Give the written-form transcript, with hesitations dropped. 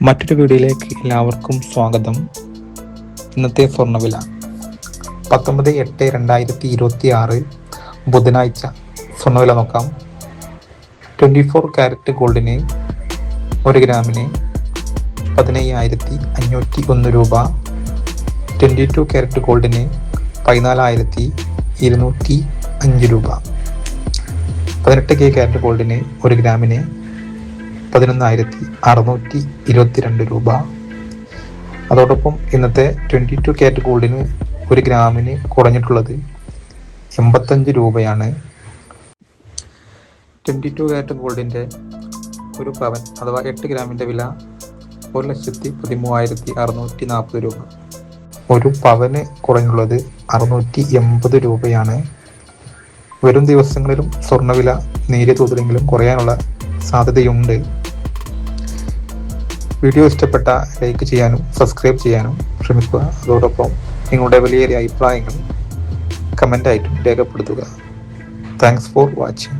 മറ്റൊരു വീഡിയോയിലേക്ക് എല്ലാവർക്കും സ്വാഗതം. ഇന്നത്തെ സ്വർണ്ണവില 19/8/2026 ബുധനാഴ്ച സ്വർണ്ണവില നോക്കാം. 24 കാരറ്റ് ഗോൾഡിന് 1 ഗ്രാമിന് 15,501 രൂപ. 22 കാരറ്റ് ഗോൾഡിന് 14,205 രൂപ. 18K കാരറ്റ് ഗോൾഡിന് 1 ഗ്രാമിന് 11,622 രൂപ. അതോടൊപ്പം ഇന്നത്തെ 22 കാരറ്റ് ഗോൾഡിന് 1 ഗ്രാമിന് കുറഞ്ഞിട്ടുള്ളത് 85 രൂപയാണ്. 22 കാരറ്റ് ഗോൾഡിൻ്റെ ഒരു പവൻ അഥവാ 8 ഗ്രാമിൻ്റെ വില 1,13,640 രൂപ. ഒരു പവന് കുറഞ്ഞുള്ളത് 680 രൂപയാണ്. വരും ദിവസങ്ങളിലും സ്വർണ്ണവില നേരിയ തോതിലെങ്കിലും കുറയാനുള്ള സാധ്യതയുണ്ട്. വീഡിയോ ഇഷ്ടപ്പെട്ട ലൈക്ക് ചെയ്യാനും സബ്സ്ക്രൈബ് ചെയ്യാനും ശ്രമിക്കുക. അതോടൊപ്പം നിങ്ങളുടെ വലിയ അഭിപ്രായങ്ങൾ കമൻ്റായിട്ടും രേഖപ്പെടുത്തുക. Thanks for watching.